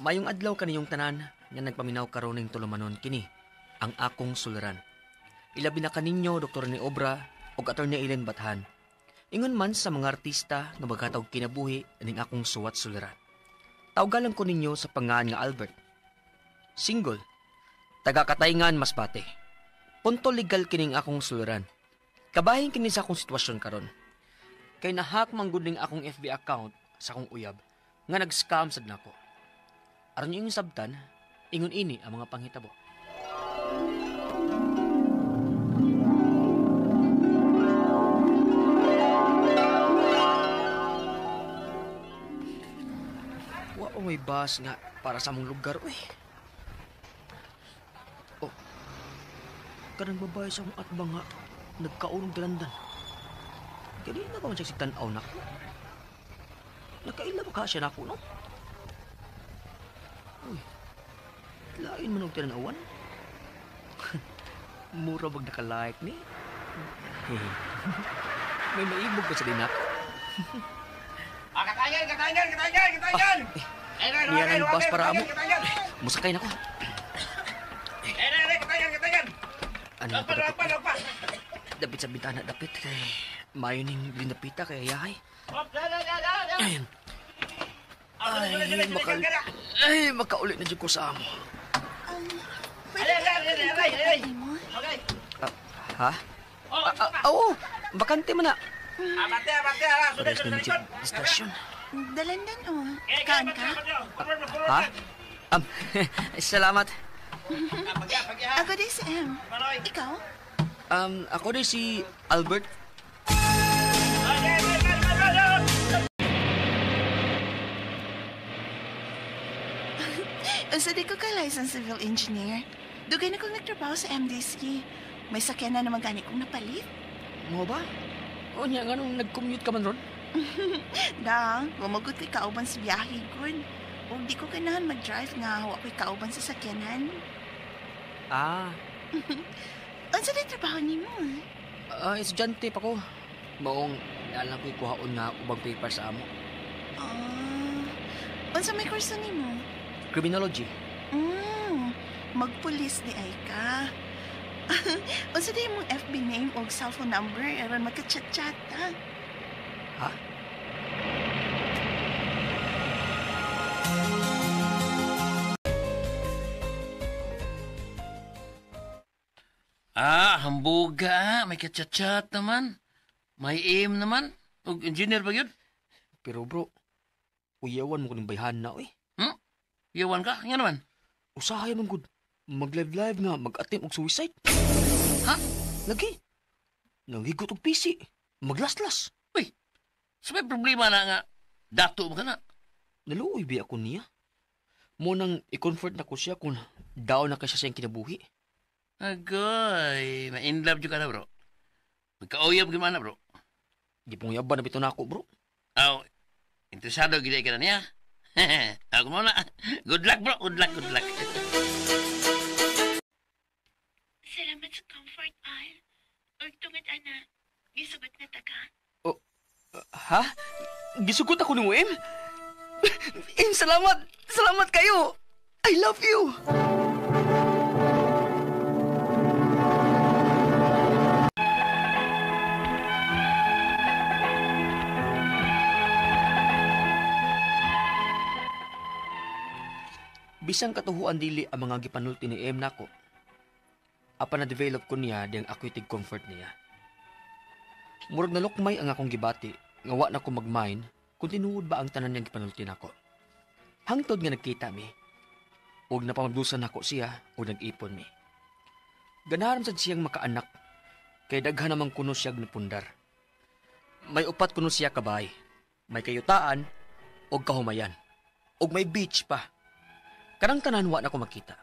Mayong adlaw kaniyong tanan nga nagpaminaw karon ning tulumanon kini ang akong suliran. Ilabi na kaninyo Dr. ni Obra ug Attorney Ellen Bathan. Ingon man sa mga artista nga maghatag kinabuhi ning akong suwat suliran. Tawgalan ko ninyo sa pangaan nga Albert. Single, taga-Katayngan, Masbate. Punto legal kining akong suliran. Kabahin kini sa akong sitwasyon karon. Kay nahack man gud ning akong FB account sa akong uyab nga nag-scam sad nako. Aron yung sabtan, ingon ini ang mga panghitabo. Wa may bus nga para sa among lugar, uy. Oh, kanang babae sa akong atbang nga nagkaulong dalandan. Ganina ba man siya sigtanaw na ko? Nakaila ba ka siya na ako, no? Uy, lain man og tinanawan. Mura bag naka-like ni. May maibog pa sa dinak. Katayan! Niyan ang bus para amo. Musakay na ko. Katayan! Ano na Lagpa! dapit sa bintana, dapit. Kay mayo ning linapita kay yahay. Ayun. Makaulit na dyan ko sa amo. Aray! Ha? Oo, bakante man na. Abate! Pares na dyan stasyon. Dalandan Kaan ka? Ha? Salamat. Ako din si Em. Ikaw? Ako din si Albert. Usa di ko ka licensed civil engineer. Dugay na kong nagtrabaho sa MDC. May sakyan na naman gani kong napalit. Mo ba? O niya, nga nung nag-commute ka man ron? Dang, mamagot ko'y kauban sa biyahe kun. O di ko ganahan mag-drive nga hawa ko'y kauban sa sakyanan. Ah, Unsa di trabaho ni mo? estudyante pa ko. Maong nalang ko'y kuhaon nga ubang paper sa amo. Unsa may kurso ni mo? Criminology. Magpulis di ay ka. Unsa di mong FB name o cellphone number aron magka-chat-chat ha? Ha? Hambuga. May kachat-chat naman. May aim naman. O engineer ba yun? Pero bro, uyawan mo ko ng bayhan na, eh. Iyawan ka? Nga naman. Usahay man gud. Mag-live nga, mag-attempt og suicide. Ha? Lagi. Nanghigot og PC. Maglaslas. Uy, so may problema na nga. Dato mo ka na. Naluoy ba ako niya? Mo nang i-comfort na ko siya kung daw na kasi siyang kinabuhi. Agoy, ma-inlove ka na, bro. Magka-oyab gimana, bro. Di pong yaban na bito na ako, bro. Aw, interesado gila ka na niya. Ako muna. Good luck, bro. Good luck. Salamat sa comfort, Al. Ug tungod ana, gisugot na taka. Ha? Gisugot ako ni mo, Em? Em, salamat! Salamat kayo! I love you! Bisang katuhuan dili ang mga gipanulti ni Em nako. Apa na-develop ko niya diyang ako'y comfort niya. Murag nalukmay ang akong gibati, nga wa na ko mag-mind kung tinuod ba ang tanan niyang gipanulti nako. Hangtod nga nagkita mi, ug napamagdusan nako siya ug nag-ipon mi. Ganahan sad siyang makaanak, kay daghan namang kuno siya napundar. May upat kuno siya kabay, may kayutaan ug kahumayan, ug may beach pa. Karang tanan wa na ko makita.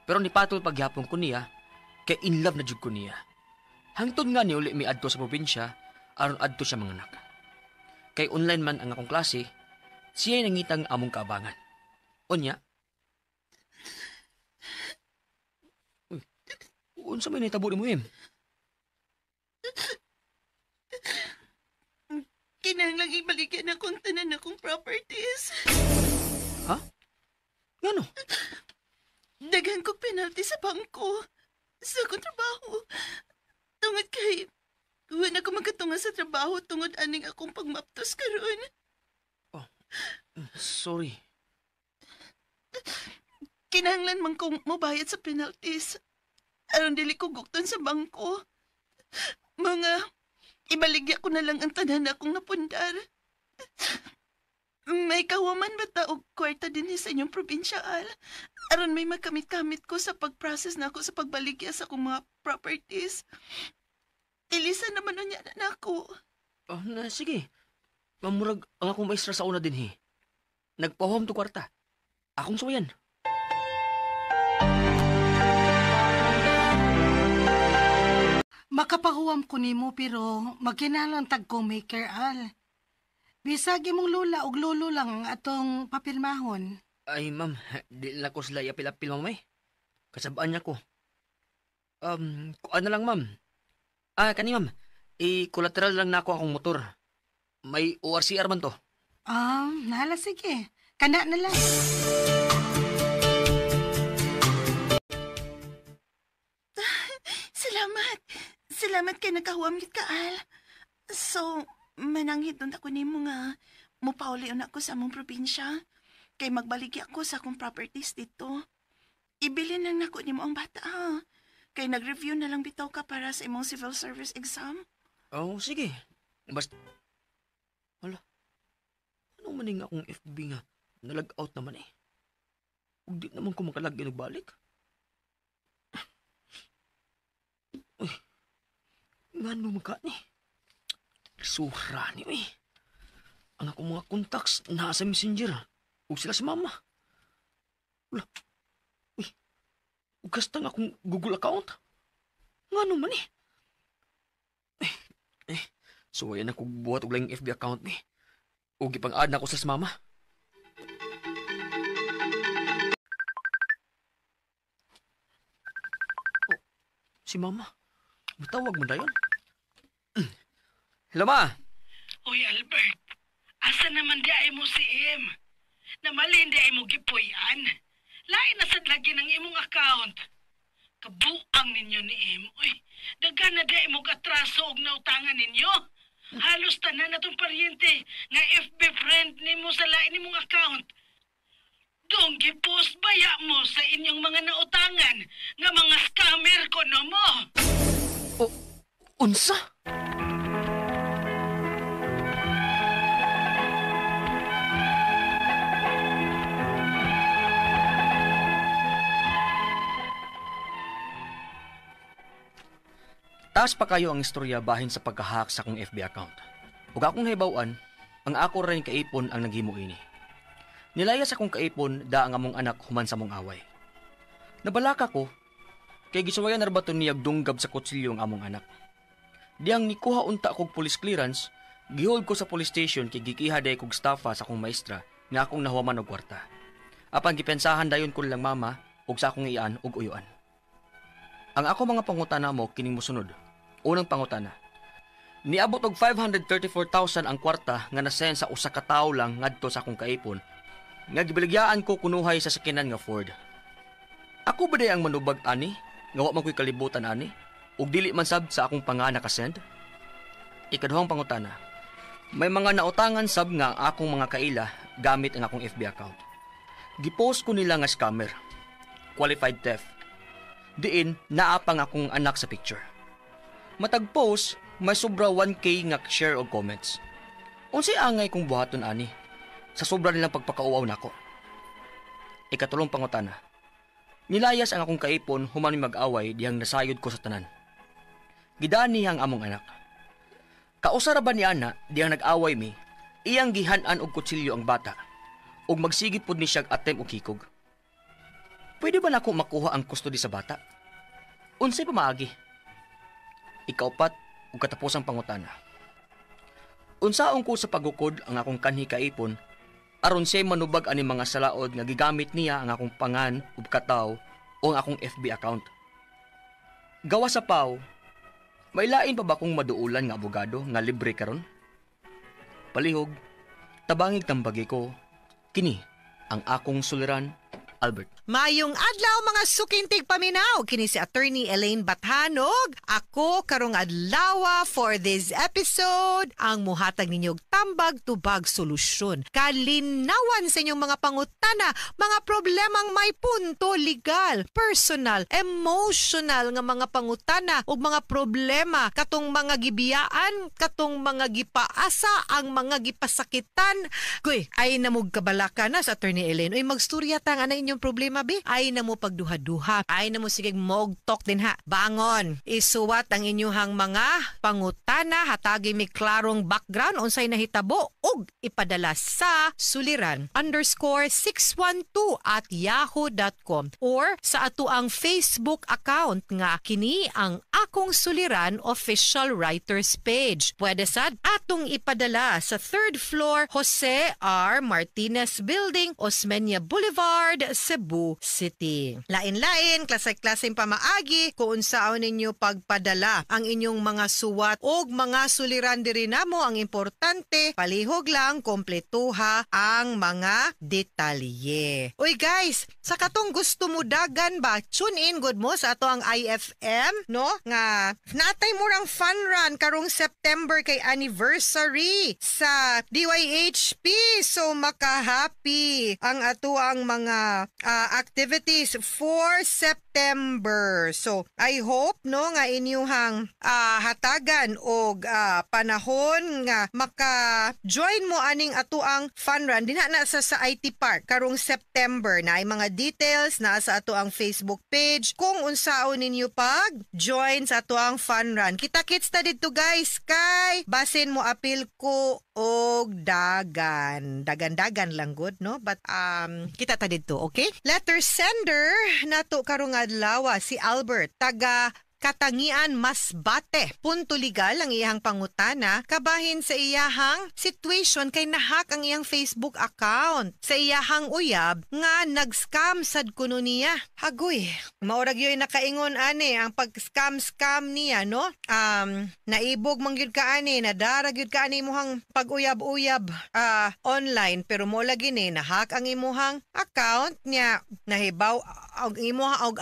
Pero nipatol pagyapon ko niya, kay in love na jud ko niya. Hangtod nga ni uli mi adto sa probinsya, aron adto siya manganak. Kay online man ang akong klase, siya'y nangitang among kaabangan. Onya? Uy, unsa may nahitabo ni mo, Em? Kinahanglang ibalikan akong tanan akong properties. Ha? Ngano? Daghan ko penalty sa bangko. Sa akong trabaho. Tungod kay... Huwag ako magkatunga sa trabaho tungod aning akong pagmaptos karon. Sorry. Kinahanglan man kong mabayad sa penalties. Aron dili ko gukton sa bangko. Mga... Ibaligya ko na lang ang tanan akong napundar. May kawaman ba ta og kwarta din sa inyong probinsyal? Aron may makamit-kamit ko sa pag-process na ako sa pagbaligya sa akong mga properties. Ilisan naman niya na ako. Sige. Mamurag ang akong maestra sa una din, he. Nagpahom to kwarta. Akong suwayan. Makapahuwam ko nimo pero magkinalang tag ko maker al. Bisag imong lula og lolo lang ang atong papirmahon. Ay, ma'am, di na ko sila yapil-apil, mamay. Kasabaan niya ko. Kuan na lang, ma'am. Kani, ma'am. I-collateral lang na ako akong motor. May ORCR man to. Nala sige. Kana na lang. Salamat. Salamat kay nakahuamit ka, Al. So, mananghid doon ako nimo nga mupauli na ako sa among probinsya. Kay magbaligi ako sa akong properties dito. Ibilin lang nako nimo ang bata, ha? Kay nag-review na lang bitaw ka para sa imong civil service exam. Sige. Basta... Hala. Ano maning akong FB nga? Nalag-out naman eh. Huwag di naman ko makalagyan og balik. Uy. Nga no maka ni. Sura ni, uy. Ang akong mga contacts nasa messenger. Huwag sila si mama. Wala. Uy. Huwag kastang akong Google account. Nga naman eh. So ayan ako buhat og lang FB account ni. Huwag ipang-add na ako sa mama. Si mama. Matawag mo na yun. Hello, ma. Uy, Albert. Asa naman di ay mo si Em? Namalin di ay mo gipuyan. Lain na sad lagi ng imong account. Kabuang ninyo ni Em. Uy, dagan na di ay mo katraso og nautangan ninyo. Halos tanan na tong paryente nga FB friend nimo sa lain nimong account. Doon gipost baya mo sa inyong mga nautangan nga mga scammer ko no mo. Unsa? Taas pa kayo ang istorya bahin sa pagkahak sa akong FB account. Ug akong nahibaw-an, ang ako rin kaipon ang naghimo ini. Nilayas akong kaipon da ang among anak human sa mong away. Nabalaka ko, kay gisuwayan na baton niyag dunggab sa kutsilyo ang among anak. Diyang nikuha unta kog police clearance, gihold ko sa police station kay gikiha day kog staffa sa akong maestra nga akong nahuwaman og kwarta. Apan gipensahan dayon ko lang mama ug sa akong iyaan ug uyuan. Ang ako mga pangutana mo kining mosunod. Unang pangutana. Niabot og 534,000 ang kwarta nga nasen sa usa ka tawo lang ngadto sa akong kaipon. Nga gibiligyaan ko kunuhay sa sakinan nga Ford. Ako ba day ang manubag ani? Nga wa man ko'y kalibutan ani? Ug dili man sab sa akong pangana ka-send? Ikaduhang pangutana. May mga nautangan sab nga ang akong mga kaila gamit ang akong FB account. Gipost ko nila nga scammer. Qualified theft. Diin naapang akong anak sa picture. Matag post, may sobra 1K nga share og comments. Unsay angay kong buhaton ani? Sa sobra nilang pagpakauaw nako. Ikatulong pangutana. Nilayas ang akong kaipon human mag-away diyang nasayod ko sa tanan. Gidani ang among anak. Kausara ba ni ana diyang nag-away mi, iyang gihanan og kutsilyo ang bata ug magsigit pud ni siya attempt og hikog. Pwede ba nako makuha ang custody sa bata? Unsay pamaagi? Ikaupat ug katapusang pangutana. Unsaon ko sa pagukod ang akong kanhi kaipon aron siya manubag ani mga salaod nga gigamit niya ang akong pangan ug kataw o ang akong FB account. Gawa sa paw, may lain pa ba kong maduulan nga abogado nga libre karon? Palihog, tabangig tambagi ko, kini ang akong suliran, Albert. Mayong adlaw mga sukintig paminaw, kini si Attorney Elaine Bathanog. Ako karong adlaw for this episode ang muhatag ninyog tambag tubag solusyon. Kalinawan sa inyong mga pangutana, mga problemang may punto legal, personal, emotional nga mga pangutana ug mga problema katong mga gibiyaan, katong mga gipaasa, ang mga gipasakitan. Kuy, ay namog kabalaka na sa Attorney Elaine. Uy, magstorya ta nga na inyong problema bi. Ay na mo pagduha-duha. Ay na mo sige mog-talk din ha. Bangon. Isuwat ang inyong mga pangutana, hatagi mi klarong background unsay nahitabo ug ipadala sa suliran_612@yahoo.com or sa ato ang Facebook account nga kini ang Akong Suliran Official Writers Page. Pwede sad atong ipadala sa 3rd floor Jose R. Martinez Building, Osmeña Boulevard, Cebu City. Lain-lain, klase-klaseng pamaagi kung unsaon ninyo pagpadala ang inyong mga suwat o mga suliran diri namo. Ang importante, palihog lang, kompletuha ang mga detalye. Uy guys, sa katong gusto mo dagan ba, tune in good mo sa ato ang IFM, no? Nga, natay mo rang fun run karong September kay anniversary sa DYHP. So, makahappy ang ato ang mga activities for September. So, I hope no nga inyuhang hatagan og panahon nga maka-join mo aning ato ang fun run. Dinha na sa IT Park karong September na ay mga details na sa ato ang Facebook page kung unsaon ninyo pag-join sa ato ang fun run. Kita-kits ta dito guys kay basin mo apil ko og dagan. Dagan-dagan lang good, no? But kita ta dito, okay? Letter sender nato karong adlaw si Albert, taga Katangian Masbate. Punto legal ang iyang pangutana kabahin sa iyahang situation kay nahak ang iyang Facebook account. Sa iyahang uyab nga nag-scam sad kuno niya. Hagoy, maurag yoy nakaingon ani ang pag-scam niya, no? Naibog man gyud ka ani, nadarag gyud ka ani imong pag-uyab-uyab online pero mo lagi ni nahak ang imong account niya, nahibaw og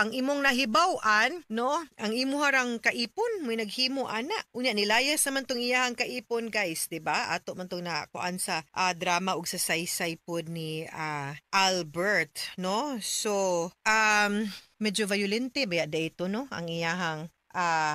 ang imong nahibaw-an, no? Ang imuharang kaipon may naghimo ana unya nilayas naman tong iyahang kaipon guys, diba? Ato man tong nakuan sa drama ug sa saysay pod ni Albert, no? So medyo violente ba dito, no, ang iyahang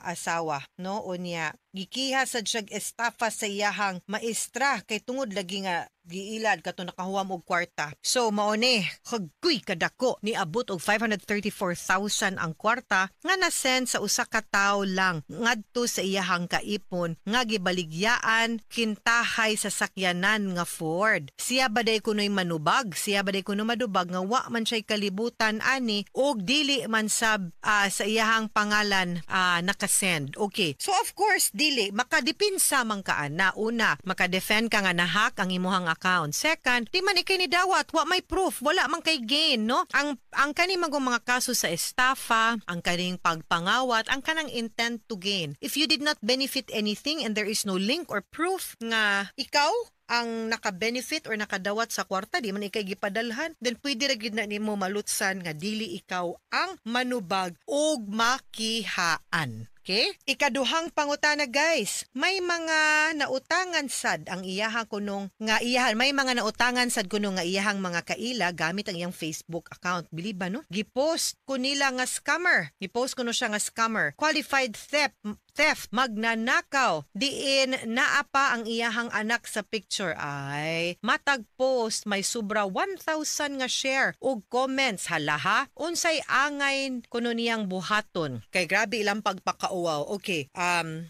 asawa, no? Unya gikiha sad siyang estafa sa iyahang maestra kay tungod lagi nga giilad kato nakahuam og kwarta. So mao ni hagkuy kadako ni abot og 534,000 ang kwarta nga na-send sa usa ka tawo lang ngadto sa iyahang kaipon nga gibaligyaan kintahay sa sakyanan nga Ford. Siya baday kunoy manubag, siya baday kuno madubag nga wa man siya kalibutan ani og dili man sab sa iyahang pangalan nakasend. Okay. So of course dili makadipinsa man ka na una makadefend ka nga nahak ang imuhang account. Second, di man ikay ni dawat, wa may proof, wala man kay gain, no? Ang kaning mga kaso sa estafa, ang kaning pagpangawat, ang kanang intent to gain. If you did not benefit anything and there is no link or proof nga ikaw ang naka-benefit or nakadawat sa kwarta, di man ikay gipadalhan, then pwede ra gyud na nimo malutsan nga dili ikaw ang manubag og makihaan. Okay? Ikaduhang pangutana guys, may mga nautangan sad ang iyahang kunong nga iyahan, may mga nautangan sad kuno nga iyahang mga kaila gamit ang iyang Facebook account. Believe ba no? Gipost ko nila nga scammer. Gipost kuno siya nga scammer. Qualified theft, magnanakaw. Diin naa pa ang iyahang anak sa picture. Ay, matag post may sobra 1,000 nga share ug comments. Halaha, unsay angay kuno niyang buhaton. Kay grabe ilang pagpakauwaw. Okay,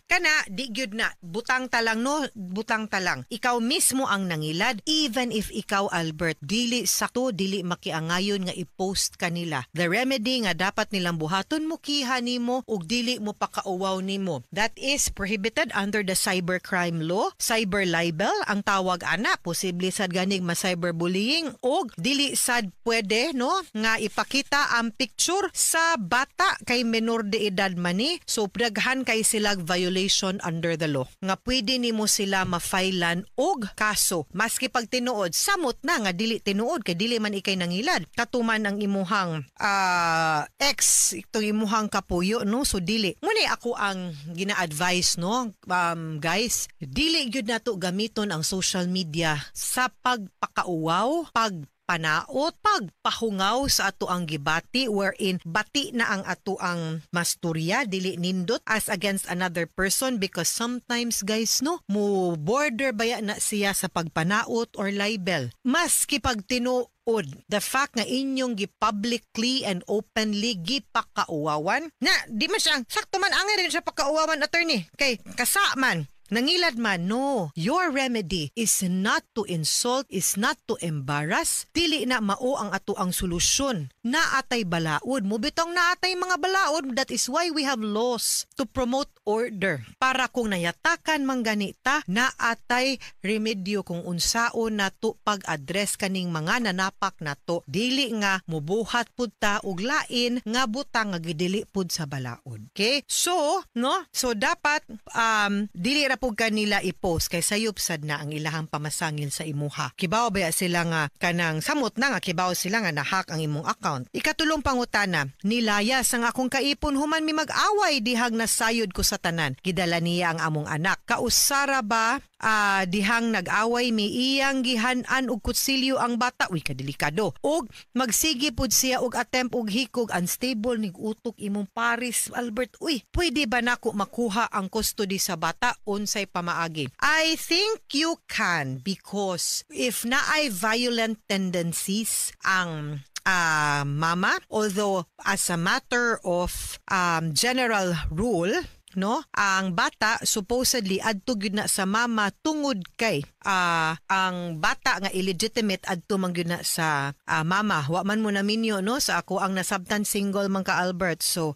kana di gyud na butang talang, no, butang talang. Ikaw mismo ang nangilad, even if ikaw Albert dili sakto, dili makiangayon nga i-post kanila. The remedy nga dapat nilang buhaton mo kiha nimo ug dili mo pakauwaw nimo nimo. That is prohibited under the cybercrime law. Cyber libel ang tawag ana, posible sad ganing ma-cyberbullying og dili sad pwede no nga ipakita ang picture sa bata kay menor de edad man ni. So daghan kay silag violation under the law. Nga pwede nimo sila ma-filean og kaso maski pag tinuod samot na nga dili tinuod kay dili man ikay nangilad. Katuman ang imuhang ex ito imuhang kapuyo no, so dili. Muna ako ang gina-advise no, guys, dili gyud nato gamiton ang social media sa pagpakauwaw, panaot, pagpahungaw sa ato ang gibati wherein bati na ang ato ang masturya, dili nindot as against another person because sometimes guys no, mo border baya na siya sa pagpanaot or libel. Maski pag tinuod, the fact nga inyong gi-publicly and openly gipakauwawan, na di man siya, sakto man angay rin siya pakauwawan attorney, kay kasaman. Nangilad man, no. Your remedy is not to insult, is not to embarrass. Dili na mao ang ato ang solusyon. Naatay balaod. Mubitong naatay mga balaod. That is why we have laws to promote order. Para kung nayatakan mangganita, naatay remedyo kung unsaon nato pag-address kaning mga nanapak nato. Dili nga mubuhat pud ta og lain nga butang nga gidili pud sa balaod. Okay? So, no? So dapat dili ra pug kanila i-post kay sayop sad na ang ilahang pamasangil sa imuha. Kibaw ba sila nga kanang samot na nga kibaw sila nga na-hack ang imong account. Ikatulong pangutana, nilayas ang akong kaipon human mi mag-away dihang nasayod ko sa tanan. Gidala niya ang among anak. Kausara ba dihang nag-away mi iyang gihan-an og kutsilyo ang bata? Uy, kadelikado. Og magsige pud siya og attempt og hikog, unstable nig utok imong Paris Albert. Uy, pwede ba nako makuha ang custody sa bata unsay pamaagi? I think you can because if naay violent tendencies ang mama, although as a matter of general rule, no, ang bata supposedly adto gyud na sa mama tungod kay ang bata nga illegitimate adto man gyud na sa mama. Wa man mo na minyo no, sa ako ang nasabtan single man ka Albert, so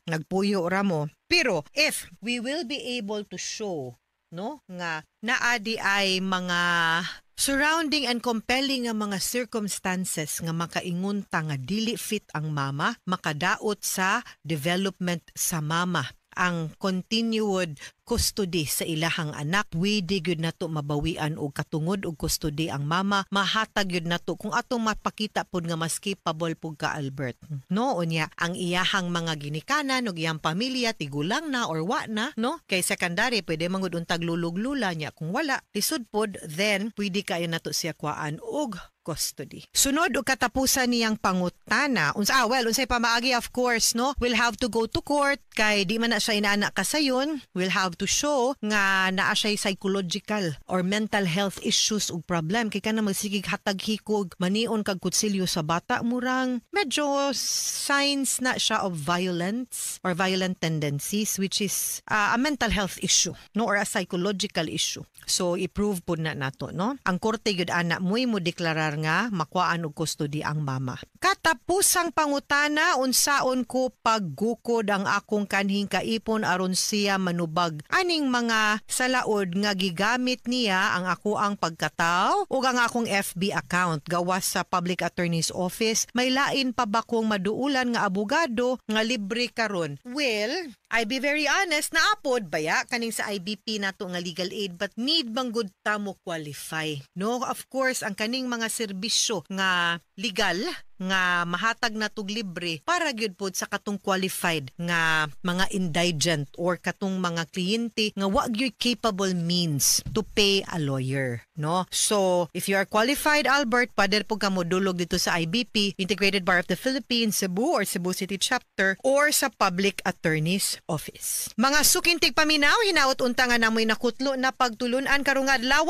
nagpuyo ra mo. Pero if we will be able to show no nga naadi ay mga surrounding and compelling nga mga circumstances nga makaingunta nga dili fit ang mama, makadaot sa development sa mama ang continued custody sa ilahang anak, pwede gyud nato mabawian og katungod og custody ang mama, mahatag gyud nato kung atong mapakita pud nga mas capable pud ka Albert. No, unya ang iyahang mga ginikanan og iyang pamilya tigulang na or wa na, no? Kay secondary pwede mangud untag lulog-lula niya, kung wala lisod pod then pwede kayo nato siya kuan og custody. Sunod og katapusan niyang pangutana, unsay pamaagi, of course, no? We'll have to go to court kay di man na siya inaana kasayon. We'll have to show nga naa siya psychological or mental health issues ug problem kay kana magsigig hatag hikog manion kag kutsilyo sa bata, murang medyo signs na siya of violence or violent tendencies, which is a mental health issue, no, or a psychological issue. So i-prove pud na nato, no? Ang korte gyud ana mo deklarar nga makuhaan og custody ang mama. Katapusang pangutana, unsaon ko paggukod ang akong kanhing kaipon aron siya manubag aning mga salaod nga gigamit niya ang ako ang pagkataw ug ang akong FB account gawas sa Public Attorney's Office. May lain pa ba kong maduulan nga abogado nga libre karon? Well, I be very honest, naapod baya kaning sa IBP nato nga legal aid, but need bang good ta mo qualify? No, of course, ang kaning mga serbisyo nga legal nga mahatag natog libre para gyud pod sa katong qualified nga mga indigent or katong mga kliyente nga wa gyud capable means to pay a lawyer, no? So if you are qualified, Albert, pader po ka mo dulog dito sa IBP, Integrated Bar of the Philippines, Cebu or Cebu City Chapter, or sa Public Attorney's Office. Mga sukintig paminaw, hinaot unta nga namoy nakutlo na pagtulunan karong adlaw.